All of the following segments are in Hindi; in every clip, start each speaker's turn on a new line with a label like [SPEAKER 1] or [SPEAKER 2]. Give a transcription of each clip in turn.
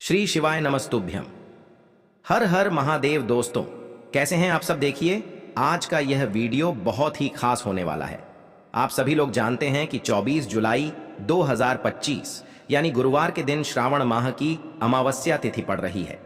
[SPEAKER 1] श्री शिवाय नमस्तुभ्यम। हर हर महादेव। दोस्तों, कैसे हैं आप सब? देखिए, आज का यह वीडियो बहुत ही खास होने वाला है। आप सभी लोग जानते हैं कि 24 जुलाई 2025 यानी गुरुवार के दिन श्रावण माह की अमावस्या तिथि पड़ रही है।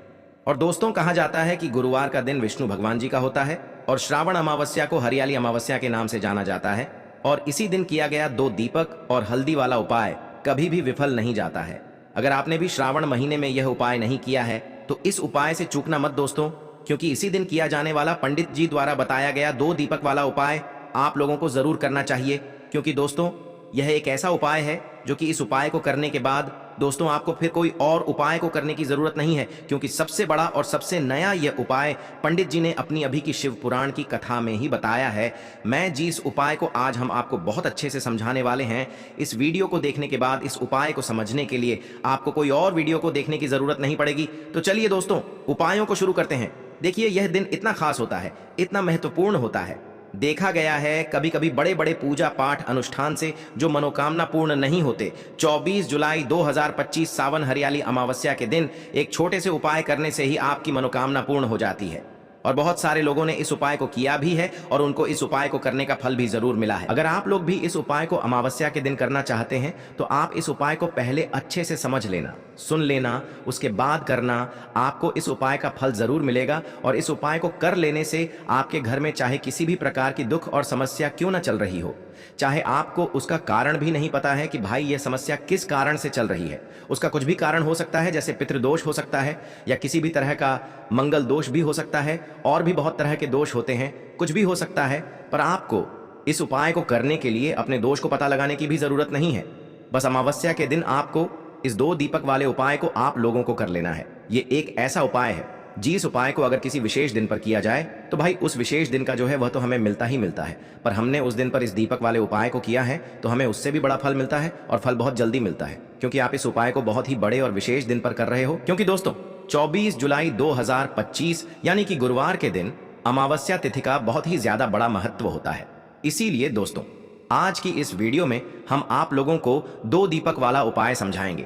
[SPEAKER 1] और दोस्तों, कहा जाता है कि गुरुवार का दिन विष्णु भगवान जी का होता है और श्रावण अमावस्या को हरियाली अमावस्या के नाम से जाना जाता है। और इसी दिन किया गया 2 दीपक और हल्दी वाला उपाय कभी भी विफल नहीं जाता है। अगर आपने भी श्रावण महीने में यह उपाय नहीं किया है तो इस उपाय से चूकना मत दोस्तों, क्योंकि इसी दिन किया जाने वाला पंडित जी द्वारा बताया गया 2 दीपक वाला उपाय आप लोगों को जरूर करना चाहिए। क्योंकि दोस्तों, यह एक ऐसा उपाय है जो कि इस उपाय को करने के बाद दोस्तों आपको फिर कोई और उपाय को करने की जरूरत नहीं है, क्योंकि सबसे बड़ा और सबसे नया यह उपाय पंडित जी ने अपनी अभी की शिव पुराण की कथा में ही बताया है। मैं जिस उपाय को आज हम आपको बहुत अच्छे से समझाने वाले हैं, इस वीडियो को देखने के बाद इस उपाय को समझने के लिए आपको कोई और वीडियो को देखने की जरूरत नहीं पड़ेगी। तो चलिए दोस्तों, उपायों को शुरू करते हैं। देखिए, यह दिन इतना खास होता है, इतना महत्वपूर्ण होता है। देखा गया है कभी कभी बड़े बड़े पूजा पाठ अनुष्ठान से जो मनोकामना पूर्ण नहीं होते, 24 जुलाई 2025 सावन हरियाली अमावस्या के दिन एक छोटे से उपाय करने से ही आपकी मनोकामना पूर्ण हो जाती है। और बहुत सारे लोगों ने इस उपाय को किया भी है और उनको इस उपाय को करने का फल भी जरूर मिला है। अगर आप लोग भी इस उपाय को अमावस्या के दिन करना चाहते हैं तो आप इस उपाय को पहले अच्छे से समझ लेना, सुन लेना, उसके बाद करना। आपको इस उपाय का फल जरूर मिलेगा। और इस उपाय को कर लेने से आपके घर में चाहे किसी भी प्रकार की दुख और समस्या क्यों ना चल रही हो, चाहे आपको उसका कारण भी नहीं पता है कि भाई यह समस्या किस कारण से चल रही है, उसका कुछ भी कारण हो सकता है, जैसे पितृदोष हो सकता है या किसी भी तरह का मंगल दोष भी हो सकता है, और भी बहुत तरह के दोष होते हैं, कुछ भी हो सकता है। पर आपको इस उपाय को करने के लिए अपने दोष को पता लगाने की भी जरूरत नहीं है। बस अमावस्या के दिन आपको इस 2 दीपक वाले उपाय को आप लोगों को कर लेना है। ये एक ऐसा उपाय है जिस उपाय को अगर किसी विशेष दिन पर किया जाए तो भाई उस विशेष दिन का जो है वह तो हमें मिलता ही मिलता है। पर हमने उस दिन पर इस दीपक वाले उपाय को किया है तो हमें उससे भी बड़ा फल मिलता है, और फल बहुत जल्दी मिलता है, क्योंकि आप इस उपाय को बहुत ही बड़े और विशेष दिन पर कर रहे हो। क्योंकि दोस्तों, 24 जुलाई 2025 यानी कि गुरुवार के दिन अमावस्या तिथि का बहुत ही ज्यादा बड़ा महत्व होता है। इसीलिए दोस्तों, आज की इस वीडियो में हम आप लोगों को 2 दीपक वाला उपाय समझाएंगे,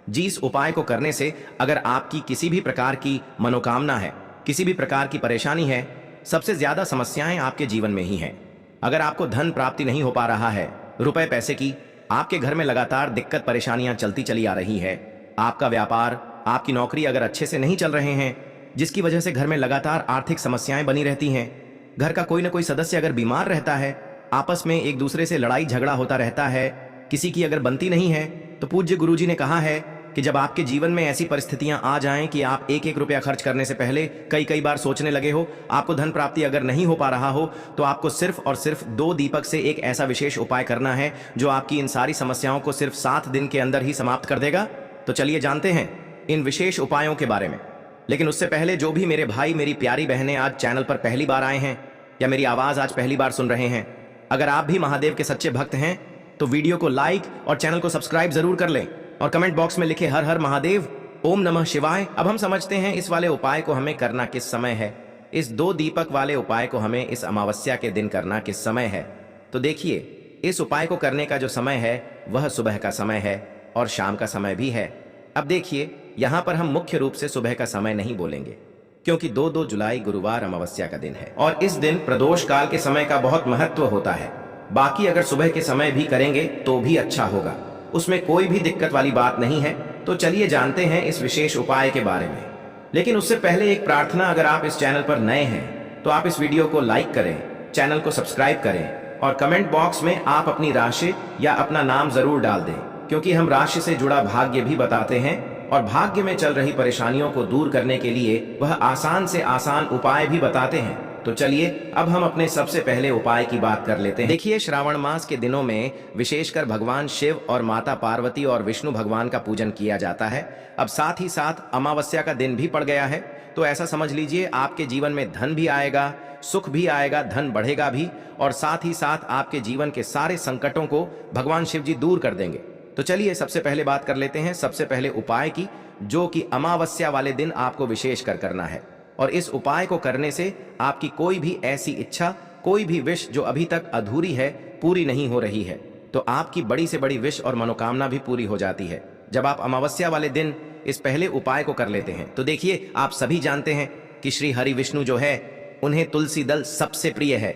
[SPEAKER 1] जिस उपाय को करने से अगर आपकी किसी भी प्रकार की मनोकामना है, किसी भी प्रकार की परेशानी है, सबसे ज्यादा समस्याएं आपके जीवन में ही हैं। अगर आपको धन प्राप्ति नहीं हो पा रहा है, रुपए पैसे की आपके घर में लगातार दिक्कत परेशानियां चलती चली आ रही है, आपका व्यापार, आपकी नौकरी अगर अच्छे से नहीं चल रहे हैं, जिसकी वजह से घर में लगातार आर्थिक समस्याएं बनी रहती हैं, घर का कोई ना कोई सदस्य अगर बीमार रहता है, आपस में एक दूसरे से लड़ाई झगड़ा होता रहता है, किसी की अगर बनती नहीं है, तो पूज्य गुरुजी ने कहा है कि जब आपके जीवन में ऐसी परिस्थितियां आ जाएं कि आप एक एक रुपया खर्च करने से पहले कई बार सोचने लगे हो, आपको धन प्राप्ति अगर नहीं हो पा रहा हो, तो आपको सिर्फ और सिर्फ 2 दीपक से एक ऐसा विशेष उपाय करना है जो आपकी इन सारी समस्याओं को सिर्फ 7 दिन के अंदर ही समाप्त कर देगा। तो चलिए जानते हैं इन विशेष उपायों के बारे में। लेकिन उससे पहले जो भी मेरे भाई मेरी प्यारी बहनें आज चैनल पर पहली बार आए हैं या मेरी आवाज आज पहली बार सुन रहे हैं, अगर आप भी महादेव के सच्चे भक्त हैं तो वीडियो को लाइक और चैनल को सब्सक्राइब जरूर कर लें और कमेंट बॉक्स में लिखे हर हर महादेव, ओम नमः शिवाय। अब हम समझते हैं इस वाले उपाय को हमें करना किस समय है। इस 2 दीपक वाले उपाय को हमें इस अमावस्या के दिन करना किस समय है। तो देखिए, इस उपाय को करने का जो समय है वह सुबह का समय है और शाम का समय भी है। अब देखिए, यहां पर हम मुख्य रूप से सुबह का समय नहीं बोलेंगे, क्योंकि 2 जुलाई गुरुवार अमावस्या का दिन है और इस दिन प्रदोष काल के समय का बहुत महत्व होता है। बाकी अगर सुबह के समय भी करेंगे तो भी अच्छा होगा, उसमें कोई भी दिक्कत वाली बात नहीं है। तो चलिए जानते हैं इस विशेष उपाय के बारे में। लेकिन उससे पहले एक प्रार्थना, अगर आप इस चैनल पर नए हैं तो आप इस वीडियो को लाइक करें, चैनल को सब्सक्राइब करें और कमेंट बॉक्स में आप अपनी राशि या अपना नाम जरूर डाल दें, क्योंकि हम राशि से जुड़ा भाग्य भी बताते हैं और भाग्य में चल रही परेशानियों को दूर करने के लिए वह आसान से आसान उपाय भी बताते हैं। तो चलिए अब हम अपने सबसे पहले उपाय की बात कर लेते हैं। देखिए, श्रावण मास के दिनों में विशेषकर भगवान शिव और माता पार्वती और विष्णु भगवान का पूजन किया जाता है। अब साथ ही साथ अमावस्या का दिन भी पड़ गया है, तो ऐसा समझ लीजिए आपके जीवन में धन भी आएगा, सुख भी आएगा, धन बढ़ेगा भी, और साथ ही साथ आपके जीवन के सारे संकटों को भगवान शिव जी दूर कर देंगे। तो चलिए सबसे पहले बात कर लेते हैं सबसे पहले उपाय की, जो कि अमावस्या वाले दिन आपको विशेष कर करना है। और इस उपाय को करने से आपकी कोई भी ऐसी इच्छा, कोई भी विश जो अभी तक अधूरी है, पूरी नहीं हो रही है, तो आपकी बड़ी से बड़ी विश और मनोकामना भी पूरी हो जाती है। जब आप अमावस्या वाले दिन इस पहले उपाय को कर लेते हैं। तो देखिए, आप सभी जानते हैं कि श्री हरि विष्णु जो है उन्हें तुलसी दल सबसे प्रिय है।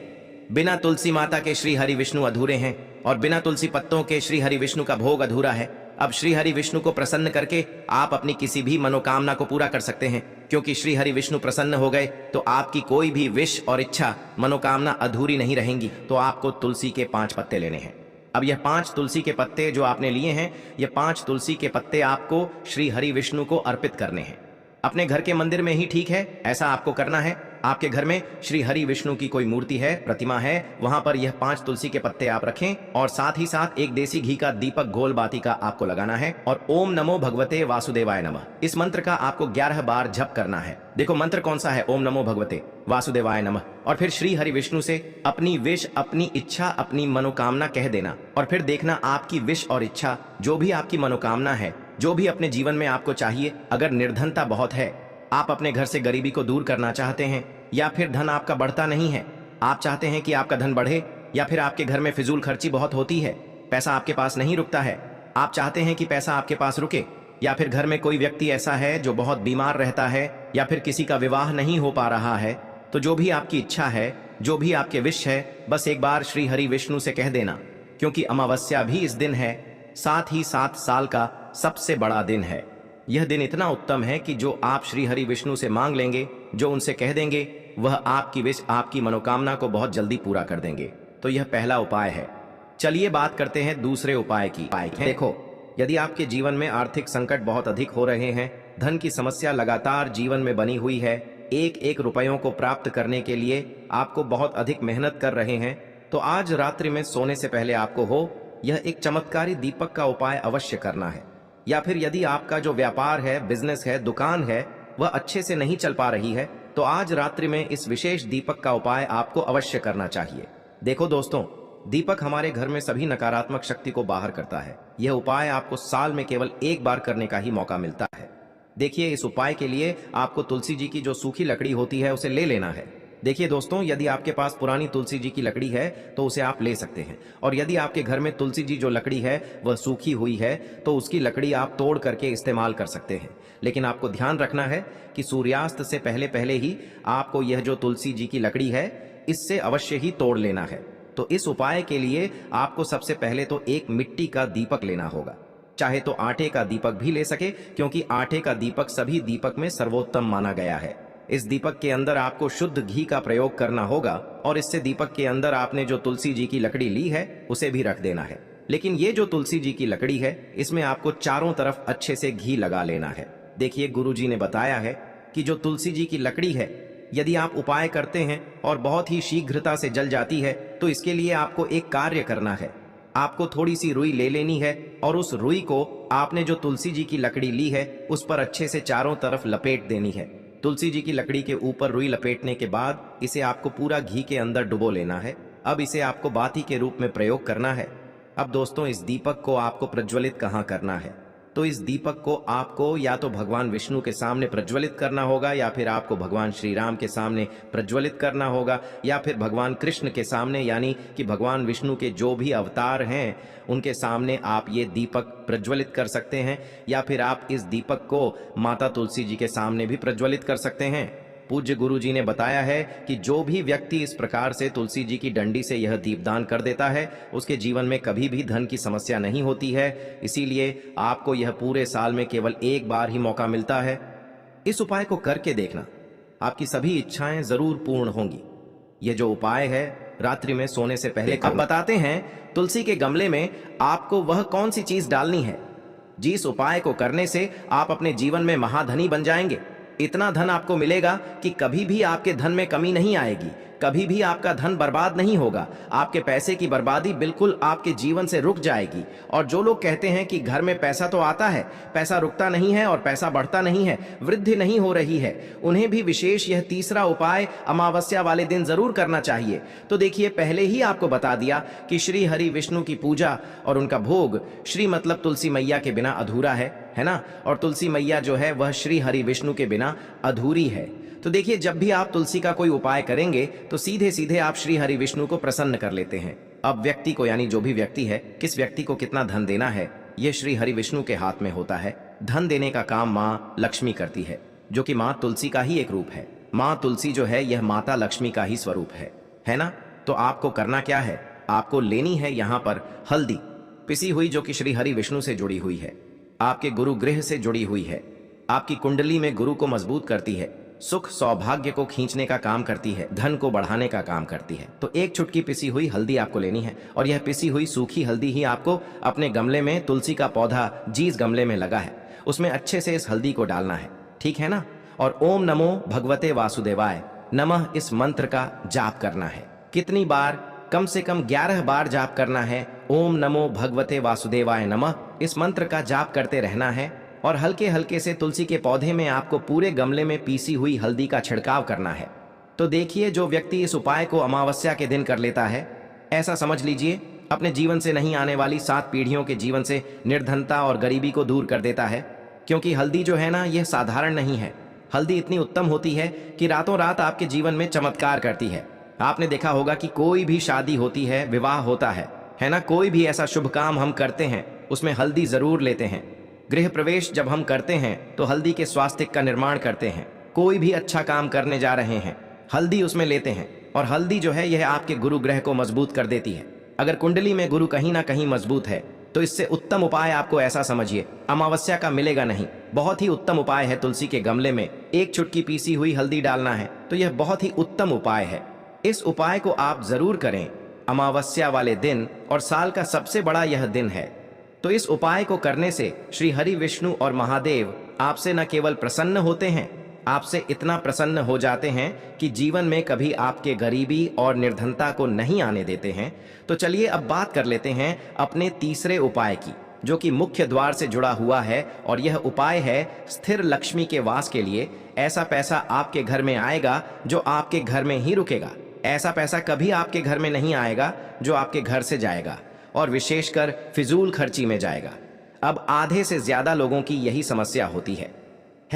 [SPEAKER 1] बिना तुलसी माता के श्री हरि विष्णु अधूरे हैं और बिना तुलसी पत्तों के श्री हरि विष्णु का भोग अधूरा है। अब श्री हरि विष्णु को प्रसन्न करके आप अपनी किसी भी मनोकामना को पूरा कर सकते हैं, क्योंकि श्री हरि विष्णु प्रसन्न हो गए तो आपकी कोई भी विश और इच्छा मनोकामना अधूरी नहीं रहेंगी। तो आपको तुलसी के 5 पत्ते लेने हैं। अब यह 5 तुलसी के पत्ते जो आपने लिए हैं, यह 5 तुलसी के पत्ते आपको श्री हरि विष्णु को अर्पित करने हैं। अपने घर के मंदिर में ही ठीक है, ऐसा आपको करना है। आपके घर में श्री हरि विष्णु की कोई मूर्ति है, प्रतिमा है, वहां पर यह 5 तुलसी के पत्ते आप रखें और साथ ही साथ एक देसी घी का दीपक गोल बाती का आपको लगाना है और ओम नमो भगवते वासुदेवाय नमः इस मंत्र का आपको 11 बार जप करना है। देखो मंत्र कौन सा है, ओम नमो भगवते वासुदेवाय नमः। और फिर श्री हरि विष्णु से अपनी विश, अपनी इच्छा, अपनी मनोकामना कह देना और फिर देखना आपकी विश और इच्छा, जो भी आपकी मनोकामना है, जो भी अपने जीवन में आपको चाहिए। अगर निर्धनता बहुत है, आप अपने घर से गरीबी को दूर करना चाहते हैं, या फिर धन आपका बढ़ता नहीं है, आप चाहते हैं कि आपका धन बढ़े, या फिर आपके घर में फिजूल खर्ची बहुत होती है, पैसा आपके पास नहीं रुकता है, आप चाहते हैं कि पैसा आपके पास रुके, या फिर घर में कोई व्यक्ति ऐसा है जो बहुत बीमार रहता है, या फिर किसी का विवाह नहीं हो पा रहा है, तो जो भी आपकी इच्छा है, जो भी आपके विश है, बस एक बार श्री हरि विष्णु से कह देना। क्योंकि अमावस्या भी इस दिन है, साथ ही 7 साल का सबसे बड़ा दिन है। यह दिन इतना उत्तम है कि जो आप श्री हरि विष्णु से मांग लेंगे, जो उनसे कह देंगे, वह आपकी विश, आपकी मनोकामना को बहुत जल्दी पूरा कर देंगे। तो यह पहला उपाय है। चलिए बात करते हैं दूसरे उपाय की। देखो, यदि आपके जीवन में आर्थिक संकट बहुत अधिक हो रहे हैं, धन की समस्या लगातार जीवन में बनी हुई है, एक एक रुपयों को प्राप्त करने के लिए आपको बहुत अधिक मेहनत कर रहे हैं, तो आज रात्रि में सोने से पहले आपको हो यह एक चमत्कारी दीपक का उपाय अवश्य करना है। या फिर यदि आपका जो व्यापार है, बिजनेस है, दुकान है, वह अच्छे से नहीं चल पा रही है, तो आज रात्रि में इस विशेष दीपक का उपाय आपको अवश्य करना चाहिए। देखो दोस्तों, दीपक हमारे घर में सभी नकारात्मक शक्ति को बाहर करता है। यह उपाय आपको साल में केवल एक बार करने का ही मौका मिलता है। देखिए, इस उपाय के लिए आपको तुलसी जी की जो सूखी लकड़ी होती है उसे ले लेना है। देखिए दोस्तों, यदि आपके पास पुरानी तुलसी जी की लकड़ी है तो उसे आप ले सकते हैं, और यदि आपके घर में तुलसी जी जो लकड़ी है वह सूखी हुई है तो उसकी लकड़ी आप तोड़ करके इस्तेमाल कर सकते हैं। लेकिन आपको ध्यान रखना है कि सूर्यास्त से पहले पहले ही आपको यह जो तुलसी जी की लकड़ी है इससे अवश्य ही तोड़ लेना है। तो इस उपाय के लिए आपको सबसे पहले तो एक मिट्टी का दीपक लेना होगा। चाहे तो आटे का दीपक भी ले सके, क्योंकि आटे का दीपक सभी दीपक में सर्वोत्तम माना गया है। इस दीपक के अंदर आपको शुद्ध घी का प्रयोग करना होगा और इससे दीपक के अंदर आपने जो तुलसी जी की लकड़ी ली है उसे भी रख देना है। लेकिन ये जो तुलसी जी की लकड़ी है, इसमें आपको चारों तरफ अच्छे से घी लगा लेना है। देखिए, गुरु जी ने बताया है कि जो तुलसी जी की लकड़ी है, यदि आप उपाय करते हैं और बहुत ही शीघ्रता से जल जाती है, तो इसके लिए आपको एक कार्य करना है। आपको थोड़ी सी रुई ले लेनी है और उस रुई को आपने जो तुलसी जी की लकड़ी ली है उस पर अच्छे से चारों तरफ लपेट देनी है। तुलसी जी की लकड़ी के ऊपर रुई लपेटने के बाद इसे आपको पूरा घी के अंदर डुबो लेना है। अब इसे आपको बाती के रूप में प्रयोग करना है। अब दोस्तों, इस दीपक को आपको प्रज्वलित कहाँ करना है? तो इस दीपक को आपको या तो भगवान विष्णु के सामने प्रज्वलित करना होगा, या फिर आपको भगवान श्री राम के सामने प्रज्वलित करना होगा, या फिर भगवान कृष्ण के सामने, यानी कि भगवान विष्णु के जो भी अवतार हैं उनके सामने आप ये दीपक प्रज्वलित कर सकते हैं, या फिर आप इस दीपक को माता तुलसी जी के सामने भी प्रज्वलित कर सकते हैं। पूज्य गुरु जी ने बताया है कि जो भी व्यक्ति इस प्रकार से तुलसी जी की डंडी से यह दीपदान कर देता है, उसके जीवन में कभी भी धन की समस्या नहीं होती है। इसीलिए आपको यह पूरे साल में केवल एक बार ही मौका मिलता है। इस उपाय को करके देखना, आपकी सभी इच्छाएं जरूर पूर्ण होंगी। यह जो उपाय है रात्रि में सोने से पहले। अब बताते हैं तुलसी के गमले में आपको वह कौन सी चीज डालनी है जिस उपाय को करने से आप अपने जीवन में महाधनी बन जाएंगे। इतना धन आपको मिलेगा कि कभी भी आपके धन में कमी नहीं आएगी, कभी भी आपका धन बर्बाद नहीं होगा। आपके पैसे की बर्बादी बिल्कुल आपके जीवन से रुक जाएगी। और जो लोग कहते हैं कि घर में पैसा तो आता है, पैसा रुकता नहीं है और पैसा बढ़ता नहीं है, वृद्धि नहीं हो रही है, उन्हें भी विशेष यह तीसरा उपाय अमावस्या वाले दिन जरूर करना चाहिए। तो देखिए, पहले ही आपको बता दिया कि श्री हरि विष्णु की पूजा और उनका भोग, श्री मतलब तुलसी मैया के बिना अधूरा है ना? और तुलसी मैया जो है वह श्री हरि विष्णु के बिना अधूरी है। तो देखिए, जब भी आप तुलसी का कोई उपाय करेंगे तो सीधे सीधे आप श्री हरि विष्णु को प्रसन्न कर लेते हैं। अब व्यक्ति को, यानी जो भी व्यक्ति है, किस व्यक्ति को कितना धन देना है, यह श्री हरि विष्णु के हाथ में होता है। धन देने का काम माँ लक्ष्मी करती है, जो कि माँ तुलसी का ही एक रूप है। माँ तुलसी जो है यह माता लक्ष्मी का ही स्वरूप है ना? तो आपको करना क्या है, आपको लेनी है यहाँ पर हल्दी पिसी हुई, जो कि श्री हरि विष्णु से जुड़ी हुई है, आपके गुरु गृह से जुड़ी हुई है, आपकी कुंडली में गुरु को मजबूत करती है, सुख सौभाग्य को खींचने का काम करती है, धन को बढ़ाने का काम करती है। तो एक चुटकी पिसी हुई हल्दी आपको लेनी है, और यह पिसी हुई सूखी हल्दी ही आपको अपने गमले में, तुलसी का पौधा जिस गमले में लगा है उसमें अच्छे से इस हल्दी को डालना है, ठीक है ना? और ओम नमो भगवते वासुदेवाय नमः इस मंत्र का जाप करना है। कितनी बार? कम से कम 11 बार जाप करना है। ओम नमो भगवते वासुदेवाय नमः इस मंत्र का जाप करते रहना है, और हल्के हल्के से तुलसी के पौधे में आपको पूरे गमले में पीसी हुई हल्दी का छिड़काव करना है। तो देखिए, जो व्यक्ति इस उपाय को अमावस्या के दिन कर लेता है, ऐसा समझ लीजिए अपने जीवन से नहीं आने वाली 7 पीढ़ियों के जीवन से निर्धनता और गरीबी को दूर कर देता है। क्योंकि हल्दी जो है ना, यह साधारण नहीं है। हल्दी इतनी उत्तम होती है कि रातों रात आपके जीवन में चमत्कार करती है। आपने देखा होगा कि कोई भी शादी होती है, विवाह होता है ना? कोई भी ऐसा शुभ काम हम करते हैं उसमें हल्दी जरूर लेते हैं। गृह प्रवेश जब हम करते हैं तो हल्दी के स्वास्थ्य का निर्माण करते हैं। कोई भी अच्छा काम करने जा रहे हैं, हल्दी उसमें लेते हैं। और हल्दी जो है यह आपके गुरु ग्रह को मजबूत कर देती है। अगर कुंडली में गुरु कहीं ना कहीं मजबूत है तो इससे उत्तम उपाय आपको ऐसा समझिए अमावस्या का मिलेगा नहीं। बहुत ही उत्तम उपाय है। तुलसी के गमले में एक चुटकी पीसी हुई हल्दी डालना है, तो यह बहुत ही उत्तम उपाय है। इस उपाय को आप जरूर करें अमावस्या वाले दिन, और साल का सबसे बड़ा यह दिन है। तो इस उपाय को करने से श्री हरि विष्णु और महादेव आपसे न केवल प्रसन्न होते हैं, आपसे इतना प्रसन्न हो जाते हैं कि जीवन में कभी आपके गरीबी और निर्धनता को नहीं आने देते हैं। तो चलिए अब बात कर लेते हैं अपने तीसरे उपाय की, जो कि मुख्य द्वार से जुड़ा हुआ है। और यह उपाय है स्थिर लक्ष्मी के वास के लिए। ऐसा पैसा आपके घर में आएगा जो आपके घर में ही रुकेगा। ऐसा पैसा कभी आपके घर में नहीं आएगा जो आपके घर से जाएगा, और विशेषकर फिजूल खर्ची में जाएगा। अब आधे से ज्यादा लोगों की यही समस्या होती है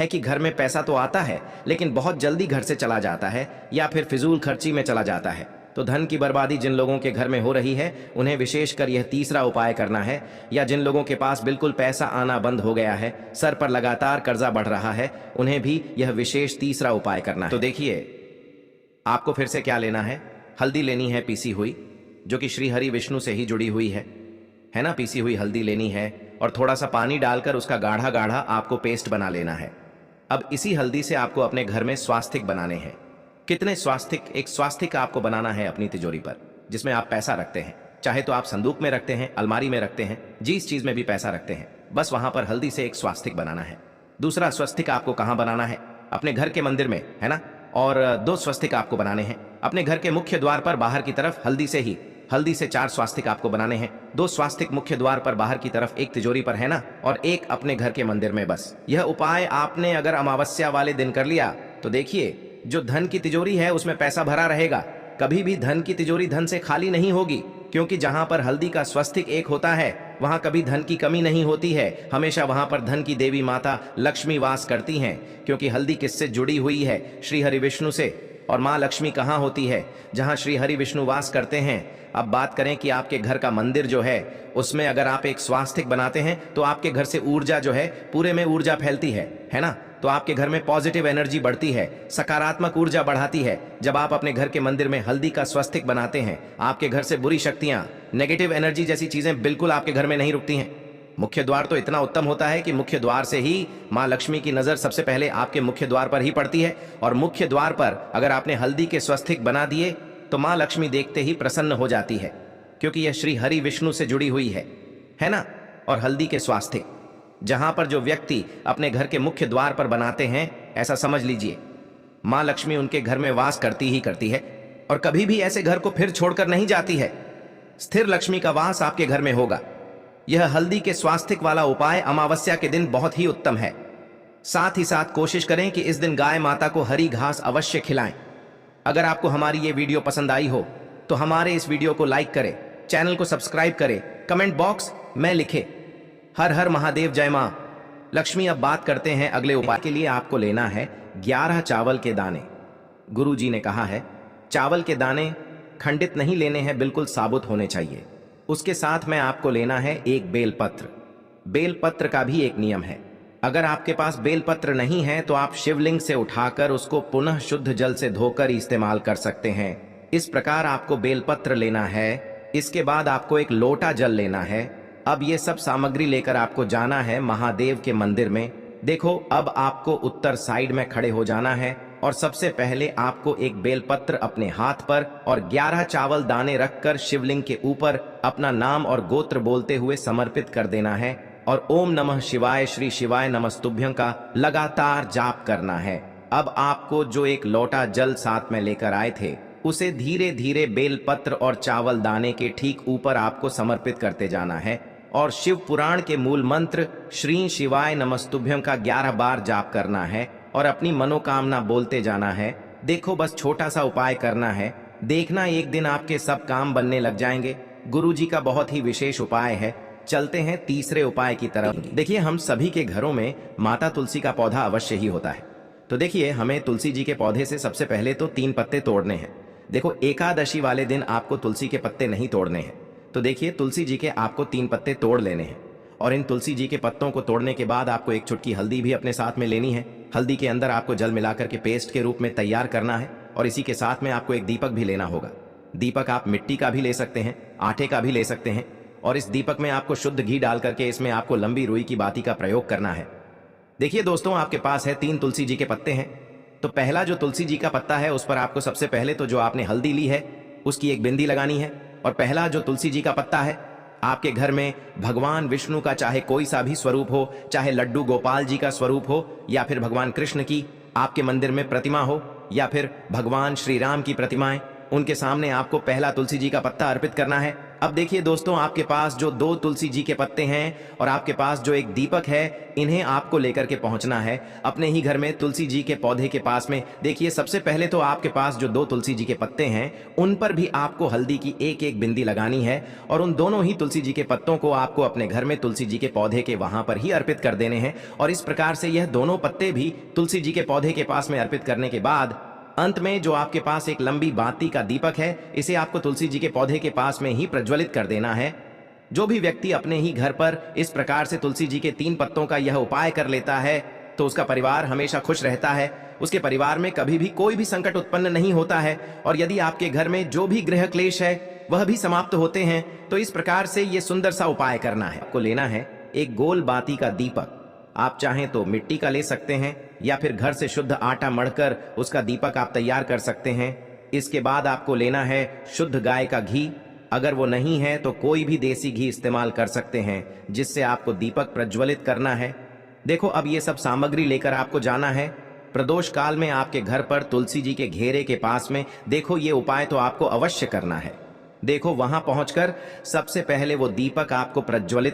[SPEAKER 1] कि घर में पैसा तो आता है लेकिन बहुत जल्दी घर से चला जाता है, या फिर फिजूल खर्ची में चला जाता है। तो धन की बर्बादी जिन लोगों के घर में हो रही है उन्हें विशेषकर यह तीसरा उपाय करना है। या जिन लोगों के पास बिल्कुल पैसा आना बंद हो गया है, सर पर लगातार कर्जा बढ़ रहा है, उन्हें भी यह विशेष तीसरा उपाय करना है। तो देखिए, आपको फिर से क्या लेना है, हल्दी लेनी है पीसी हुई, जो कि श्री हरि विष्णु से ही जुड़ी हुई है ना? पीसी हुई हल्दी लेनी है, और थोड़ा सा पानी डालकर उसका गाढ़ा गाढ़ा आपको पेस्ट बना लेना है। अब इसी हल्दी से आपको अपने घर में स्वास्तिक बनाने हैं। कितने स्वास्तिक? एक स्वास्तिक आपको बनाना है अपनी तिजोरी पर, जिसमें आप पैसा रखते हैं। चाहे तो आप संदूक में रखते हैं, अलमारी में रखते हैं, जिस चीज में भी पैसा रखते हैं, बस वहां पर हल्दी से एक स्वास्तिक बनाना है। दूसरा स्वस्तिक आपको कहां बनाना है? अपने घर के मंदिर में, है ना? और 2 स्वस्तिक आपको बनाने हैं अपने घर के मुख्य द्वार पर बाहर की तरफ। हल्दी से 4 स्वास्तिक आपको बनाने हैं। 2 स्वास्तिक मुख्य द्वार पर बाहर की तरफ, एक तिजोरी पर, है ना? और एक अपने घर के मंदिर में। बस यह उपाय आपने अगर अमावस्या वाले दिन कर लिया तो देखिए, जो धन की तिजोरी है उसमें पैसा भरा रहेगा। कभी भी धन की तिजोरी धन से खाली नहीं होगी, क्योंकि जहां पर हल्दी का स्वस्तिक एक होता है वहां कभी धन की कमी नहीं होती है। हमेशा वहां पर धन की देवी माता लक्ष्मी वास करती हैं, क्योंकि हल्दी किससे जुड़ी हुई है? श्री हरि विष्णु से। और माँ लक्ष्मी कहाँ होती है? जहाँ श्री हरि विष्णु वास करते हैं। अब बात करें कि आपके घर का मंदिर जो है उसमें अगर आप एक स्वास्तिक बनाते हैं तो आपके घर से ऊर्जा जो है, पूरे में ऊर्जा फैलती है ना? तो आपके घर में पॉजिटिव एनर्जी बढ़ती है, सकारात्मक ऊर्जा बढ़ाती है। जब आप अपने घर के मंदिर में हल्दी का स्वस्तिक बनाते हैं, आपके घर से बुरी शक्तियां, नेगेटिव एनर्जी जैसी चीजें बिल्कुल आपके घर में नहीं रुकती हैं। मुख्य द्वार तो इतना उत्तम होता है कि मुख्य द्वार से ही माँ लक्ष्मी की नजर सबसे पहले आपके मुख्य द्वार पर ही पड़ती है। और मुख्य द्वार पर अगर आपने हल्दी के स्वस्तिक बना दिए तो माँ लक्ष्मी देखते ही प्रसन्न हो जाती है, क्योंकि यह श्री हरि विष्णु से जुड़ी हुई है ना? और हल्दी के स्वास्तिक जहां पर जो व्यक्ति अपने घर के मुख्य द्वार पर बनाते हैं, ऐसा समझ लीजिए माँ लक्ष्मी उनके घर में वास करती ही करती है, और कभी भी ऐसे घर को फिर छोड़कर नहीं जाती है। स्थिर लक्ष्मी का वास आपके घर में होगा। यह हल्दी के स्वास्तिक वाला उपाय अमावस्या के दिन बहुत ही उत्तम है। साथ ही साथ कोशिश करें कि इस दिन गाय माता को हरी घास अवश्य खिलाएं। अगर आपको हमारी ये वीडियो पसंद आई हो तो हमारे इस वीडियो को लाइक करें, चैनल को सब्सक्राइब करें, कमेंट बॉक्स में लिखें हर हर महादेव, जय मां लक्ष्मी। अब बात करते हैं अगले उपाय के लिए। आपको लेना है 11 चावल के दाने। गुरु जी ने कहा है चावल के दाने खंडित नहीं लेने हैं, बिल्कुल साबुत होने चाहिए। उसके साथ में आपको लेना है एक बेलपत्र। बेलपत्र का भी एक नियम है। अगर आपके पास बेलपत्र नहीं है तो आप शिवलिंग से उठाकर उसको पुनः शुद्ध जल से धोकर इस्तेमाल कर सकते हैं। इस प्रकार आपको बेलपत्र लेना है। इसके बाद आपको एक लोटा जल लेना है। अब ये सब सामग्री लेकर आपको जाना है महादेव के मंदिर में। देखो, अब आपको उत्तर साइड में खड़े हो जाना है और सबसे पहले आपको एक बेलपत्र अपने हाथ पर और 11 चावल दाने रखकर शिवलिंग के ऊपर अपना नाम और गोत्र बोलते हुए समर्पित कर देना है और ओम नमः शिवाय श्री शिवाय नमस्तुभ्यं का लगातार जाप करना है। अब आपको जो एक लोटा जल साथ में लेकर आए थे उसे धीरे धीरे बेलपत्र और चावल दाने के ठीक ऊपर आपको समर्पित करते जाना है और शिव पुराण के मूल मंत्र श्री शिवाय नमस्तुभ्यं का 11 बार जाप करना है और अपनी मनोकामना बोलते जाना है। देखो, बस छोटा सा उपाय करना है, देखना एक दिन आपके सब काम बनने लग जाएंगे। गुरुजी का बहुत ही विशेष उपाय है। चलते हैं तीसरे उपाय की तरफ। देखिए, हम सभी के घरों में माता तुलसी का पौधा अवश्य ही होता है। तो देखिए, हमें तुलसी जी के पौधे से सबसे पहले तो 3 पत्ते तोड़ने हैं। देखो, एकादशी वाले दिन आपको तुलसी के पत्ते नहीं तोड़ने हैं। तो देखिए, तुलसी जी के आपको 3 पत्ते तोड़ लेने हैं और इन तुलसी जी के पत्तों को तोड़ने के बाद आपको एक चुटकी हल्दी भी अपने साथ में लेनी है। हल्दी के अंदर आपको जल मिलाकर के पेस्ट के रूप में तैयार करना है और इसी के साथ में आपको एक दीपक भी लेना होगा। दीपक आप मिट्टी का भी ले सकते हैं, आटे का भी ले सकते हैं और इस दीपक में आपको शुद्ध घी डाल करके इसमें आपको लंबी रुई की बाती का प्रयोग करना है। देखिए दोस्तों, आपके पास है 3 तुलसी जी के पत्ते हैं। तो पहला जो तुलसी जी का पत्ता है उस पर आपको सबसे पहले तो जो आपने हल्दी ली है उसकी एक बिंदी लगानी है और पहला जो तुलसी जी का पत्ता है, आपके घर में भगवान विष्णु का चाहे कोई सा भी स्वरूप हो, चाहे लड्डू गोपाल जी का स्वरूप हो या फिर भगवान कृष्ण की आपके मंदिर में प्रतिमा हो या फिर भगवान श्री राम की प्रतिमाएं, उनके सामने आपको पहला तुलसी जी का पत्ता अर्पित करना है। अब देखिए दोस्तों, आपके पास जो 2 तुलसी जी के पत्ते हैं और आपके पास जो एक दीपक है, इन्हें आपको लेकर के पहुंचना है अपने ही घर में तुलसी जी के पौधे के पास में। देखिए, सबसे पहले तो आपके पास जो 2 तुलसी जी के पत्ते हैं उन पर भी आपको हल्दी की एक बिंदी लगानी है और उन दोनों ही तुलसी जी के पत्तों को आपको अपने घर में तुलसी जी के पौधे के वहां पर ही अर्पित कर देने हैं। और इस प्रकार से यह दोनों पत्ते भी तुलसी जी के पौधे के पास में अर्पित करने के बाद अंत में जो आपके पास एक लंबी बाती का दीपक है, इसे आपको तुलसी जी के पौधे के पास में ही प्रज्वलित कर देना है। जो भी व्यक्ति अपने ही घर पर इस प्रकार से तुलसी जी के 3 पत्तों का यह उपाय कर लेता है तो उसका परिवार हमेशा खुश रहता है। उसके परिवार में कभी भी कोई भी संकट उत्पन्न नहीं होता है और यदि आपके घर में जो भी गृह क्लेश है वह भी समाप्त होते हैं। तो इस प्रकार से ये सुंदर सा उपाय करना है। आपको लेना है एक गोल बाती का दीपक। आप चाहें तो मिट्टी का ले सकते हैं या फिर घर से शुद्ध आटा मढ़कर उसका दीपक आप तैयार कर सकते हैं। इसके बाद आपको लेना है शुद्ध गाय का घी। अगर वो नहीं है तो कोई भी देसी घी इस्तेमाल कर सकते हैं जिससे आपको दीपक प्रज्वलित करना है। देखो, अब ये सब सामग्री लेकर आपको जाना है प्रदोष काल में आपके घर पर तुलसी जी के घेरे के पास में। देखो, ये उपाय तो आपको अवश्य करना है। देखो, वहां पहुंचकर सबसे पहले वो दीपक आपको प्रज्वलित